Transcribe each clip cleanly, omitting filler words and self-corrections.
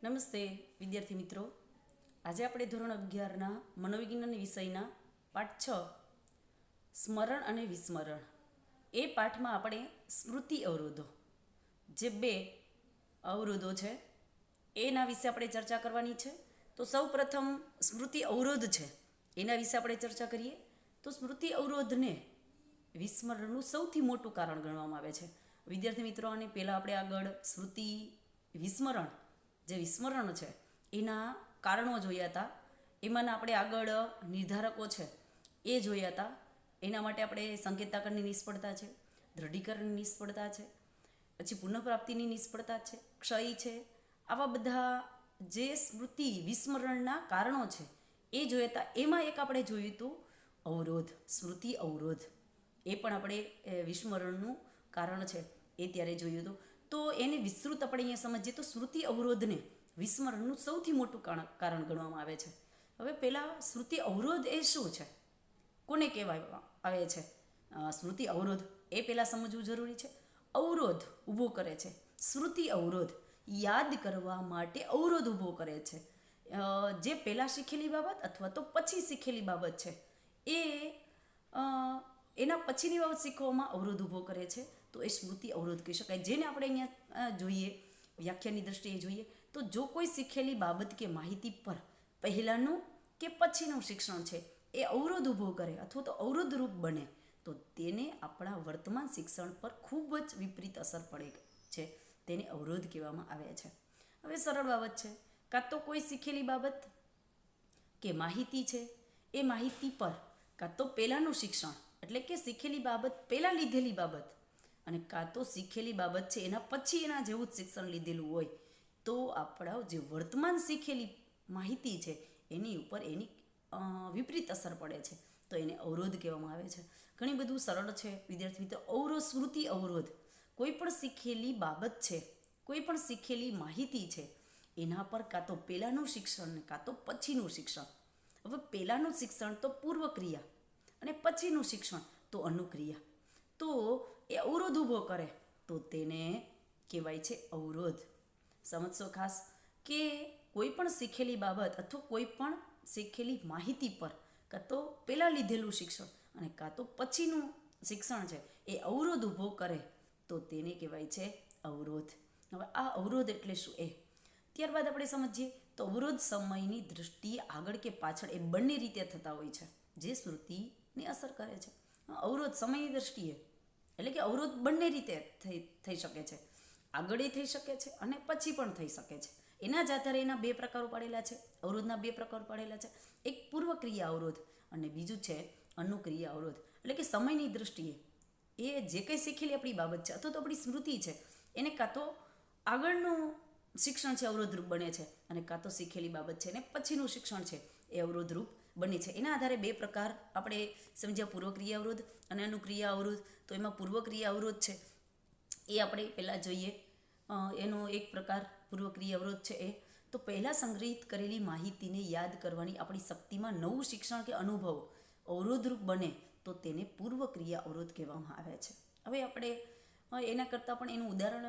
નમસ્તે વિદ્યાર્થી મિત્રો. આજે આપણે ધોરણ 11ના મનોવિજ્ઞાન વિષયના પાઠ 6 સ્મરણ અને વિસ્મરણ એ પાઠમાં આપણે સ્મૃતિ અવરોધો જે બે અવરોધો છે એના વિશે આપણે ચર્ચા કરવાની છે. તો સૌ પ્રથમ સ્મૃતિ અવરોધ છે એના વિશે આપણે ચર્ચા કરીએ. તો સ્મૃતિ અવરોધને વિસ્મરણનું સૌથી મોટું કારણ ગણવામાં આવે છે. વિદ્યાર્થી મિત્રો, અને પહેલાં આપણે આગળ સ્મૃતિ વિસ્મરણ જે વિસ્મરણ છે એના કારણો જોયા હતા. એમાંના આપણે આગળ નિર્ધારકો છે એ જોયા હતા. એના માટે આપણે સંકેતાકરની નિષ્ફળતા છે, દ્રઢીકરણની નિષ્ફળતા છે, પછી પુનઃપ્રાપ્તિની નિષ્ફળતા છે, ક્ષય છે. આવા બધા જે સ્મૃતિ વિસ્મરણના કારણો છે એ જોયા હતા. એમાં એક આપણે જોયું હતું અવરોધ, સ્મૃતિ અવરોધ. એ પણ આપણે વિસ્મરણનું કારણ છે એ ત્યારે જોયું હતું. તો એને વિસ્તૃત આપણે અહીંયા સમજીએ તો સ્મૃતિ અવરોધને વિસ્મરણનું સૌથી મોટું કારણ ગણવામાં આવે છે. હવે પહેલાં સ્મૃતિ અવરોધ એ શું છે, કોને કહેવામાં આવે છે સ્મૃતિ અવરોધ, એ પહેલાં સમજવું જરૂરી છે. અવરોધ ઊભો કરે છે, સ્મૃતિ અવરોધ યાદ કરવા માટે અવરોધ ઊભો કરે છે. જે પહેલાં શીખેલી બાબત અથવા તો પછી શીખેલી બાબત છે એ એના પછીની બાબત શીખવામાં અવરોધ ઊભો કરે છે. તો એ સ્મૃતિ અવરોધ કહી શકાય. જેને આપણે અહીંયા જોઈએ, વ્યાખ્યાની દ્રષ્ટિએ જોઈએ તો જો કોઈ શીખેલી બાબત કે માહિતી પર પહેલાંનું કે પછીનું શિક્ષણ છે એ અવરોધ ઊભો કરે અથવા તો અવરોધરૂપ બને તો તેને આપણા વર્તમાન શિક્ષણ પર ખૂબ જ વિપરીત અસર પડે છે. તેને અવરોધ કહેવામાં આવે છે. હવે સરળ બાબત છે, કાં તો કોઈ શીખેલી બાબત કે માહિતી છે એ માહિતી પર કાં તો પહેલાંનું શિક્ષણ એટલે કે શીખેલી બાબત પહેલાં લીધેલી બાબત અને કાં તો શીખેલી બાબત છે એના પછી એના જેવું જ શિક્ષણ લીધેલું હોય તો આપણા જે વર્તમાન શીખેલી માહિતી છે એની ઉપર એની વિપરીત અસર પડે છે. તો એને અવરોધ કહેવામાં આવે છે. ઘણી બધું સરળ છે વિદ્યાર્થી મિત્રો. અવરોધ, સ્મૃતિ અવરોધ કોઈ પણ શીખેલી બાબત છે, કોઈ પણ શીખેલી માહિતી છે એના પર કાં તો પહેલાંનું શિક્ષણ ને કાં તો પછીનું શિક્ષણ. હવે પહેલાંનું શિક્ષણ તો પૂર્વ ક્રિયા અને પછીનું શિક્ષણ તો અનુક્રિયા. તો એ અવરોધ ઊભો કરે તો તેને કહેવાય છે અવરોધ. સમજશો ખાસ કે કોઈ પણ શીખેલી બાબત અથવા કોઈ પણ શીખેલી માહિતી પર કાં તો પહેલાં લીધેલું શિક્ષણ અને કાં તો પછીનું શિક્ષણ છે એ અવરોધ ઊભો કરે તો તેને કહેવાય છે અવરોધ. હવે આ અવરોધ એટલે શું એ ત્યારબાદ આપણે સમજીએ. તો અવરોધ સમયની દૃષ્ટિએ આગળ કે પાછળ એ બંને રીતે થતા હોય છે જે સ્મૃતિને અસર કરે છે. અવરોધ સમયની દૃષ્ટિએ એટલે કે અવરોધ બંને રીતે થઈ શકે છે, આગળ થઈ શકે છે અને પછી પણ થઈ શકે છે. એના જ આધારે એના બે પ્રકારો પાડેલા છે, અવરોધના બે પ્રકારો પાડેલા છે. એક પૂર્વ ક્રિયા અવરોધ અને બીજું છે અનુક્રિયા અવરોધ. એટલે કે સમયની દૃષ્ટિએ એ જે કંઈ શીખેલી આપણી બાબત છે અથવા તો આપણી સ્મૃતિ છે એને કાં તો આગળનું શિક્ષણ છે અવરોધરૂપ બને છે અને કાં તો શીખેલી બાબત છે અને પછીનું શિક્ષણ છે એ અવરોધરૂપ બને છે. એના આધારે બે પ્રકાર આપણે સમજ્યા, પૂર્વક્રિયા અવરોધ અને અનુક્રિયા અવરોધ. તો એમાં પૂર્વક્રિયા અવરોધ છે એ આપણે પહેલાં જોઈએ. એનો એક પ્રકાર પૂર્વક્રિયા અવરોધ છે એ તો પહેલાં સંગ્રહિત કરેલી માહિતીને યાદ કરવાની આપણી શક્તિમાં નવું શિક્ષણ કે અનુભવ અવરોધરૂપ બને તો તેને પૂર્વક્રિયા અવરોધ કહેવામાં આવે છે. હવે આપણે એના કરતાં પણ એનું ઉદાહરણ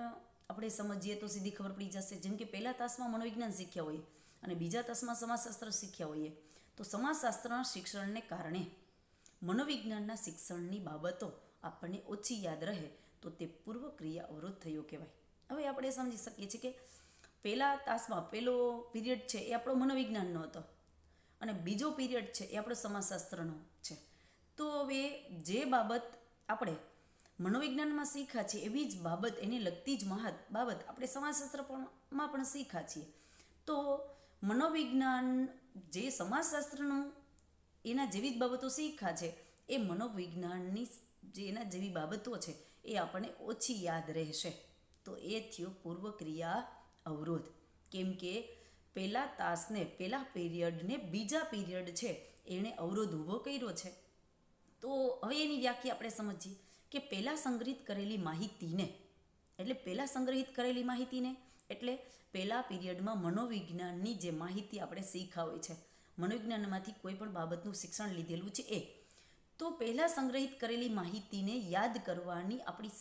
આપણે સમજીએ તો સીધી ખબર પડી જશે. જેમ કે પહેલા તાસમાં મનોવિજ્ઞાન શીખ્યા હોઈએ અને બીજા તાસમાં સમાજશાસ્ત્ર શીખ્યા હોઈએ તો સમાજશાસ્ત્રના શિક્ષણને કારણે મનોવિજ્ઞાનના શિક્ષણની બાબતો આપણને ઓછી યાદ રહે તો તે પૂર્વક્રિયા અવરોધ થયો કહેવાય. હવે આપણે સમજી શકીએ છીએ કે પહેલા તાસમાં પહેલો પીરિયડ છે એ આપણો મનોવિજ્ઞાનનો હતો અને બીજો પીરિયડ છે એ આપણો સમાજશાસ્ત્રનો છે. તો હવે જે બાબત આપણે મનોવિજ્ઞાનમાં શીખ્યા છીએ એવી જ બાબત, એને લગતી જ બાબત આપણે સમાજશાસ્ત્રમાં પણ શીખ્યા છીએ. તો મનોવિજ્ઞાન જે સમાજશાસ્ત્રનું એના જેવી જ બાબતો શીખ્યા છે એ મનોવિજ્ઞાનની જે એના જેવી બાબતો છે એ આપણને ઓછી યાદ રહેશે. તો એ થયો પૂર્વક્રિયા અવરોધ. કેમ કે પહેલા તાસને પહેલા પીરિયડને બીજા પીરિયડ છે એણે અવરોધ ઊભો કર્યો છે. તો હવે એની વ્યાખ્યા આપણે સમજીએ કે પહેલાં સંગ્રહિત કરેલી માહિતીને એટલે પહેલા પીરિયડમાં મનોવિજ્ઞાનની જે માહિતી આપણે શીખ્યા હોય છે, મનોવિજ્ઞાનમાંથી કોઈ પણ બાબતનું શિક્ષણ લીધેલું છે એ તો પહેલાં સંગ્રહિત કરેલી માહિતીને યાદ કરવાની આપણી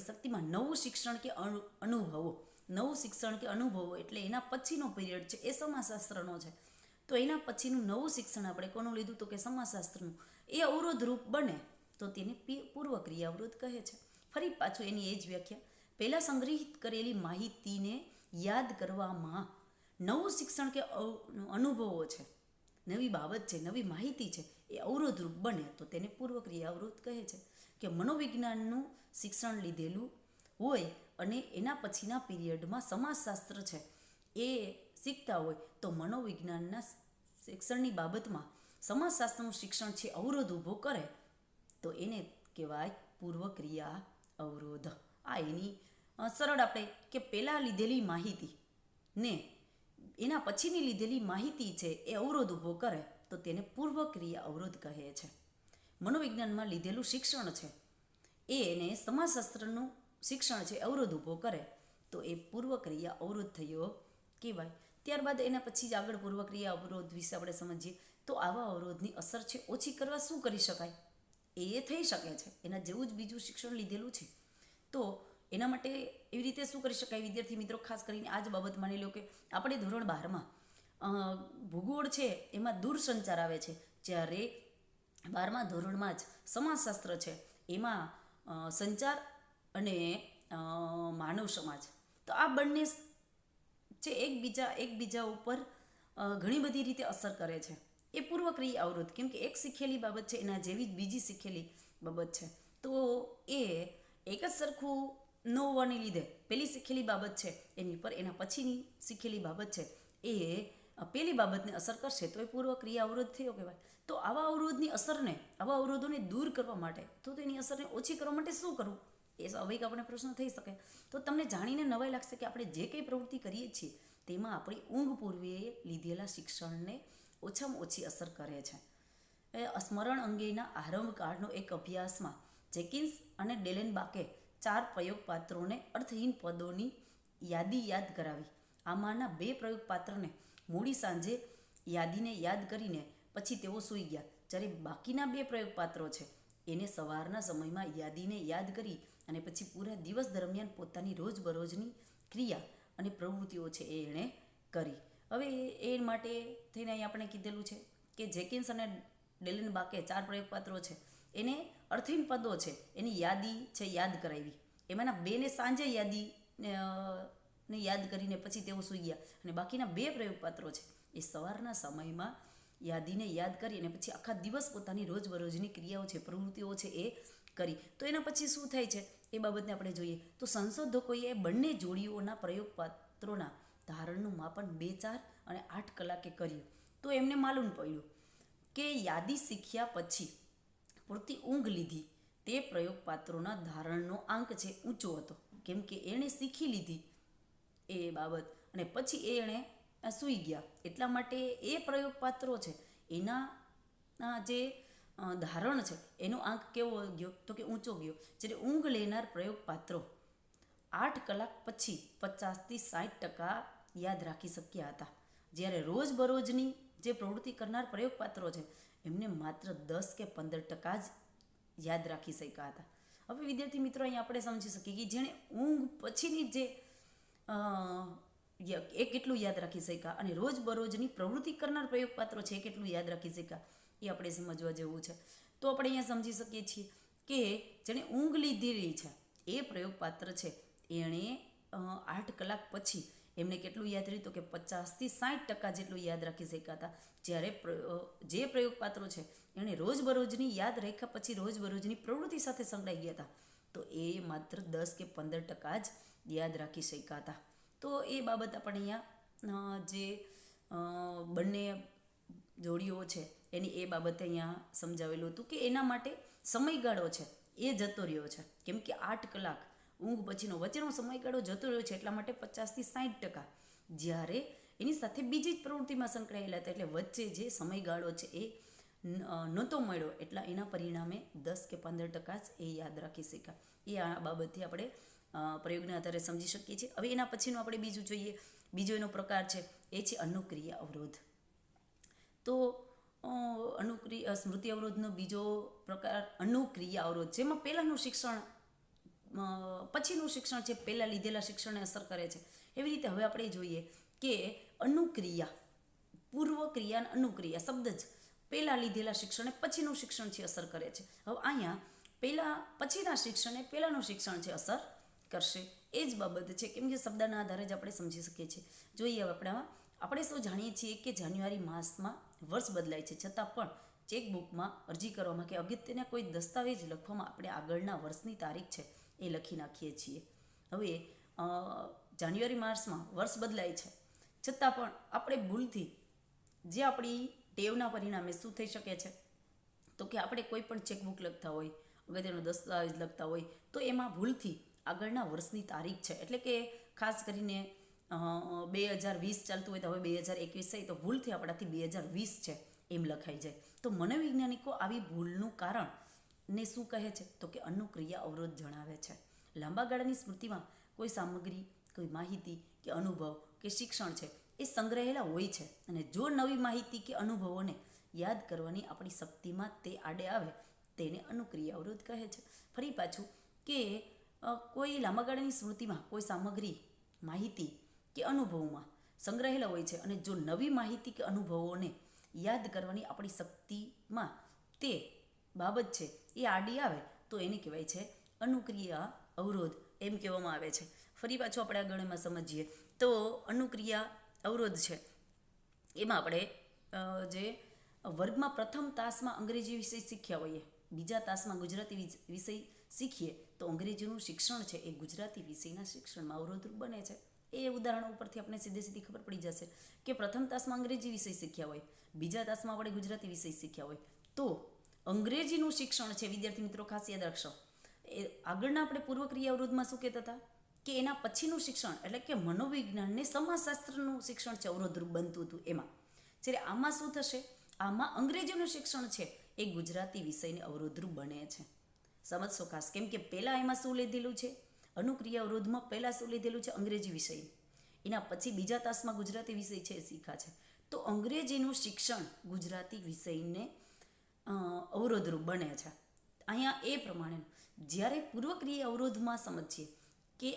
શક્તિમાં નવું શિક્ષણ કે અનુભવો નવું શિક્ષણ કે અનુભવો એટલે એના પછીનો પીરિયડ છે એ સમાજશાસ્ત્રનો છે. તો એના પછીનું નવું શિક્ષણ આપણે કોનું લીધું તો કે સમાજશાસ્ત્રનું. એ અવરોધરૂપ બને તો તેને પૂર્વ ક્રિયા અવરોધ કહે છે. ફરી પાછું એની એ જ વ્યાખ્યા, પહેલાં સંગ્રહિત કરેલી માહિતીને યાદ કરવામાં નવું શિક્ષણ કે અનુભવો છે, નવી બાબત છે, નવી માહિતી છે, એ અવરોધરૂપ બને તો તેને પૂર્વ ક્રિયા અવરોધ કહે છે. કે મનોવિજ્ઞાનનું શિક્ષણ લીધેલું હોય અને એના પછીના પીરિયડમાં સમાજશાસ્ત્ર છે એ શીખતા હોય તો મનોવિજ્ઞાનના શિક્ષણની બાબતમાં સમાજશાસ્ત્રનું શિક્ષણ છે અવરોધ ઊભો કરે તો એને કહેવાય પૂર્વ ક્રિયા અવરોધ. આ એની સરળ આપણે કે પહેલાં લીધેલી માહિતી ને એના પછીની લીધેલી માહિતી છે એ અવરોધ ઊભો કરે તો તેને પૂર્વ ક્રિયા અવરોધ કહે છે. મનોવિજ્ઞાનમાં લીધેલું શિક્ષણ છે એને સમાજશાસ્ત્રનું શિક્ષણ છે અવરોધ ઊભો કરે તો એ પૂર્વ ક્રિયા અવરોધ થયો કહેવાય. ત્યારબાદ એના પછી જ આગળ પૂર્વ ક્રિયા અવરોધ વિશે આપણે સમજીએ તો આવા અવરોધની અસર છે ઓછી કરવા શું કરી શકાય? એ થઈ શકે છે, એના જેવું જ બીજું શિક્ષણ લીધેલું છે તો એના માટે એવી રીતે શું કરી શકાય? વિદ્યાર્થી મિત્રો ખાસ કરીને આ જ બાબત માની લો કે આપણે ધોરણ 12માં ભૂગોળ છે એમાં દૂરસંચાર આવે છે, જ્યારે 12મા ધોરણમાં જ સમાજશાસ્ત્ર છે એમાં સંચાર અને માનવ સમાજ, તો આ બંને છે એકબીજા ઉપર ઘણી બધી રીતે અસર કરે છે. એ પૂર્વ ક્રિયા અવરોધ, કેમ કે એક શીખેલી બાબત છે એના જેવી જ બીજી શીખેલી બાબત છે તો એ એક જ સરખું ન હોવાને લીધે પેલી શીખેલી બાબત છે એની પર એના પછીની શીખેલી બાબત છે એ પેલી બાબતને અસર કરશે તો એ પૂર્વ ક્રિયા અવરોધ થયો કહેવાય. તો આવા અવરોધોને દૂર કરવા માટે તો તેની અસરને ઓછી કરવા માટે શું કરવું? એ સ્વાભાવિક આપણે પ્રશ્ન થઈ શકે. તો તમને જાણીને નવાઈ લાગશે કે આપણે જે કંઈ પ્રવૃત્તિ કરીએ છીએ તેમાં આપણી ઊંઘ પૂર્વે લીધેલા શિક્ષણને ઓછામાં ઓછી અસર કરે છે. સ્મરણ અંગેના આરંભકાળનો એક અભ્યાસમાં જેકિન્સ અને ડેલેનબાકે 4 પ્રયોગપાત્રોને અર્થહીન પદોની યાદી યાદ કરાવી. આમાંના 2 પ્રયોગપાત્રને મોડી સાંજે યાદીને યાદ કરીને પછી તેઓ સૂઈ ગયા, જ્યારે બાકીના 2 પ્રયોગપાત્રો છે એને સવારના સમયમાં યાદીને યાદ કરી અને પછી પૂરા દિવસ દરમિયાન પોતાની રોજબરોજની ક્રિયા અને પ્રવૃત્તિઓ છે એ એણે કરી. હવે એ માટે થઈને અહીં આપણે કીધેલું છે કે જેકિન્સ અને ડેલેનબાકે 4 પ્રયોગપાત્રો છે એને અર્થહીન પદો છે એની યાદી છે યાદ કરાવી. એમાંના 2ને સાંજે યાદી ને યાદ કરીને પછી તેઓ સૂઈ ગયા અને બાકીના 2 પ્રયોગપાત્રો છે એ સવારના સમયમાં યાદીને યાદ કરી અને પછી આખા દિવસ પોતાની રોજબરોજની ક્રિયાઓ છે પ્રવૃત્તિઓ છે એ કરી. તો એના પછી શું થાય છે એ બાબતને આપણે જોઈએ તો સંશોધકોએ બંને જોડીઓના પ્રયોગપાત્રોના ધારણનું માપન 2, 4 અને 8 કલાકે કર્યું. તો એમને માલુમ પડ્યું કે યાદી શીખ્યા પછી પૂરતી ઊંઘ લીધી તે પ્રયોગપાત્રોના ધારણનો આંક છે ઊંચો હતો, કેમ કે એણે શીખી લીધી એ બાબત અને પછી એણે સૂઈ ગયા. એટલા માટે એ પ્રયોગપાત્રો છે એના જે ધારણ છે એનો આંક કેવો ગયો તો કે ઊંચો ગયો. જ્યારે ઊંઘ લેનાર પ્રયોગપાત્રો 8 કલાક પછી 50થી 60% યાદ રાખી શક્યા હતા, જ્યારે રોજબરોજની જે પ્રવૃત્તિ કરનાર પ્રયોગપાત્રો છે એમને માત્ર 10 કે 15% જ યાદ રાખી શક્યા હતા. હવે વિદ્યાર્થી મિત્રો અહીં આપણે સમજી શકીએ કે જેણે ઊંઘ પછીની જે એ કેટલું યાદ રાખી શક્યા અને રોજબરોજની પ્રવૃત્તિ કરનાર પ્રયોગપાત્રો છે એ કેટલું યાદ રાખી શક્યા એ આપણે સમજવા જેવું છે. તો આપણે અહીંયા સમજી શકીએ છીએ કે જેણે ઊંઘ લીધેલી છે એ પ્રયોગપાત્ર છે એણે 8 કલાક પછી એમને કેટલું યાદ રહ્યું તો કે 50થી 60% જેટલું યાદ રાખી શક્યા હતા, જ્યારે જે પ્રયોગપાત્રો છે એણે રોજબરોજની યાદ રાખ્યા પછી રોજબરોજની પ્રવૃત્તિ સાથે સંકળાઈ ગયા હતા તો એ માત્ર 10 કે 15% જ યાદ રાખી શક્યા હતા. તો એ બાબત આપણે અહીંયા જે બંને જોડીઓ છે એની એ બાબતે અહીંયા સમજાવેલું હતું કે એના માટે સમયગાળો છે એ જતો રહ્યો છે, કેમ કે 8 કલાક ઊંઘ પછીનો વચ્ચેનો સમયગાળો જતો રહ્યો છે એટલા માટે 50થી 60%, જ્યારે એની સાથે બીજી જ પ્રવૃત્તિમાં સંકળાયેલા હતા એટલે વચ્ચે જે સમયગાળો છે એ નહોતો મળ્યો એટલા એના પરિણામે 10 કે 15% જ એ યાદ રાખી શક્યા. એ આ બાબતથી આપણે પ્રયોગના આધારે સમજી શકીએ છીએ. હવે એના પછીનું આપણે બીજું જોઈએ, બીજો એનો પ્રકાર છે એ છે અનુક્રિયા અવરોધ. તો સ્મૃતિ અવરોધનો બીજો પ્રકાર અનુક્રિયા અવરોધ, જેમાં પહેલાંનું શિક્ષણ પછીનું શિક્ષણ છે પહેલાં લીધેલા શિક્ષણને અસર કરે છે. એવી રીતે હવે આપણે જોઈએ કે અનુક્રિયા, પૂર્વ ક્રિયા અને અનુક્રિયા શબ્દ જ પહેલાં લીધેલા શિક્ષણને પછીનું શિક્ષણ છે અસર કરે છે. હવે અહીંયા પછીના શિક્ષણને પહેલાંનું શિક્ષણ છે અસર કરશે. એ જ બાબત છે, કેમ કે શબ્દના આધારે જ આપણે સમજી શકીએ છીએ. જોઈએ હવે આપણે સૌ જાણીએ છીએ કે જાન્યુઆરી માસમાં વર્ષ બદલાય છે, છતાં પણ ચેકબુકમાં અરજી કરવામાં કે અગત્યના કોઈ દસ્તાવેજ લખવામાં આપણે આગળના વર્ષની તારીખ છે એ લખી નાખીએ છીએ. હવે જાન્યુઆરી માસમાં વર્ષ બદલાય છે, છતાં પણ આપણે ભૂલથી જે આપણી ટેવના પરિણામે શું થઈ શકે છે, તો કે આપણે કોઈ પણ ચેકબુક લખતા હોય, અગત્યનો દસ્તાવેજ લખતા હોય, તો એમાં ભૂલથી આગળના વર્ષની તારીખ છે, એટલે કે ખાસ કરીને 2020 ચાલતું હોય તો હવે 2021 થાય તો ભૂલથી આપણાથી 2020 છે એમ લખાઈ જાય. તો મનોવૈજ્ઞાનિકો આવી ભૂલનું કારણ ને શું કહે છે, તો કે અનુક્રિયા અવરોધ જણાવે છે. લાંબા ગાળાની સ્મૃતિમાં કોઈ સામગ્રી, કોઈ માહિતી કે અનુભવ કે શિક્ષણ છે એ સંગ્રહેલા હોય છે, અને જો નવી માહિતી કે અનુભવોને યાદ કરવાની આપણી શક્તિમાં તે આડે આવે તેને અનુક્રિયા અવરોધ કહે છે. ફરી પાછું કે કોઈ લાંબા ગાળાની સ્મૃતિમાં કોઈ સામગ્રી, માહિતી કે અનુભવોમાં સંગ્રહેલા હોય છે, અને જો નવી માહિતી કે અનુભવોને યાદ કરવાની આપણી શક્તિમાં તે બાબત છે એ આડી આવે તો એને કહેવાય છે અનુક્રિયા અવરોધ એમ કહેવામાં આવે છે. ફરી પાછું આપણે આગળ એમાં સમજીએ તો અનુક્રિયા અવરોધ છે એમાં આપણે જે વર્ગમાં પ્રથમ તાસમાં અંગ્રેજી વિષય શીખ્યા હોઈએ, બીજા તાસમાં ગુજરાતી વિષય શીખીએ તો અંગ્રેજીનું શિક્ષણ છે એ ગુજરાતી વિષયના શિક્ષણમાં અવરોધરૂપ બને છે. એ ઉદાહરણો ઉપરથી આપણે સીધી ખબર પડી જશે કે પ્રથમ તાસમાં અંગ્રેજી વિષય શીખ્યા હોય, બીજા તાસમાં આપણે ગુજરાતી વિષય શીખ્યા હોય, તો અંગ્રેજીનું શિક્ષણ છે વિદ્યાર્થી મિત્રો ખાસ યાદ રાખશો. એ આગળના આપણે પૂર્વક્રિયા અવરોધમાં શું કહેતા હતા કે એના પછીનું શિક્ષણ એટલે કે મનોવિજ્ઞાનને સમાજશાસ્ત્રનું શિક્ષણ છે અવરોધરૂપ બનતું હતું એમાં. જ્યારે આમાં શું થશે, આમાં અંગ્રેજીનું શિક્ષણ છે એ ગુજરાતી વિષયને અવરોધરૂપ બને છે. સમજશો ખાસ, કેમ કે પહેલાં એમાં શું લીધેલું છે, અનુક્રિયા અવરોધમાં પહેલાં શું લીધેલું છે અંગ્રેજી વિષય, એના પછી બીજા તાસમાં ગુજરાતી વિષય છે એ શીખા છે. તો અંગ્રેજીનું શિક્ષણ ગુજરાતી વિષયને અવરોધરૂપ બને છે. અહીંયા એ પ્રમાણે જ્યારે પૂર્વક્રિયા અવરોધમાં સમજીએ કે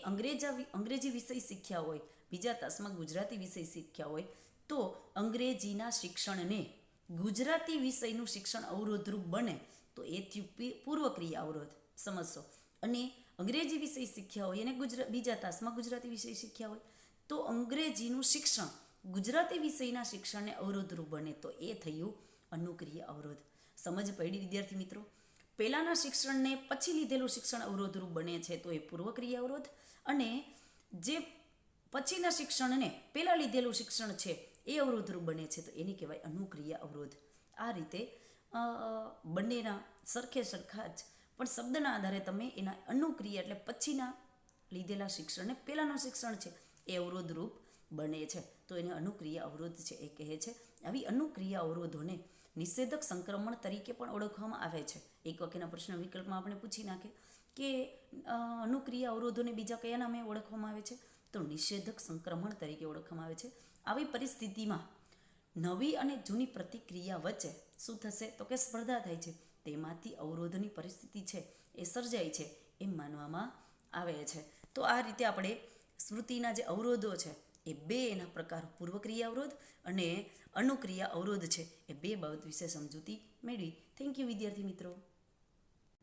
અંગ્રેજી વિષય શીખ્યા હોય, બીજા તાસમાં ગુજરાતી વિષય શીખ્યા હોય, તો અંગ્રેજીના શિક્ષણને ગુજરાતી વિષયનું શિક્ષણ અવરોધરૂપ બને તો એ થયું પૂર્વક્રિયા અવરોધ. સમજશો. અને અંગ્રેજી વિષય શીખ્યા હોય અને બીજા તાસમાં ગુજરાતી વિષય શીખ્યા હોય તો અંગ્રેજીનું શિક્ષણ ગુજરાતી વિષયના શિક્ષણને અવરોધરૂપ બને તો એ થયું અનુક્રિયા અવરોધ. સમજ પડી વિદ્યાર્થી મિત્રો? પહેલાંના શિક્ષણને પછી લીધેલું શિક્ષણ અવરોધરૂપ બને છે તો એ પૂર્વક્રિયા અવરોધ, અને જે પછીના શિક્ષણને પહેલાં લીધેલું શિક્ષણ છે એ અવરોધરૂપ બને છે તો એની કહેવાય અનુક્રિયા અવરોધ. આ રીતે બંનેના સરખા જ પણ શબ્દના આધારે તમે એના અનુક્રિયા એટલે પછીના લીધેલા શિક્ષણને પહેલાંનું શિક્ષણ છે એ અવરોધરૂપ બને છે તો એને અનુક્રિયા અવરોધ છે એ કહે છે. આવી અનુક્રિયા અવરોધોને નિષેધક સંક્રમણ તરીકે પણ ઓળખવામાં આવે છે. એક વાક્યના પ્રશ્ન વિકલ્પમાં આપણે પૂછી નાખે કે અનુક્રિયા અવરોધોને બીજા કયા નામે ઓળખવામાં આવે છે, તો નિષેધક સંક્રમણ તરીકે ઓળખવામાં આવે છે. આવી પરિસ્થિતિમાં નવી અને જૂની પ્રતિક્રિયા વચ્ચે શું થશે, તો કે સ્પર્ધા થાય છે, તેમાંથી અવરોધની પરિસ્થિતિ છે એ સર્જાય છે એમ માનવામાં આવે છે. તો આ રીતે આપણે સ્મૃતિના જે અવરોધો છે એ બે એના પ્રકાર પૂર્વક્રિયા અવરોધ અને અનુક્રિયા અવરોધ છે એ બે બાબત વિશે સમજૂતી મેળવી. થેન્ક યુ વિદ્યાર્થી મિત્રો.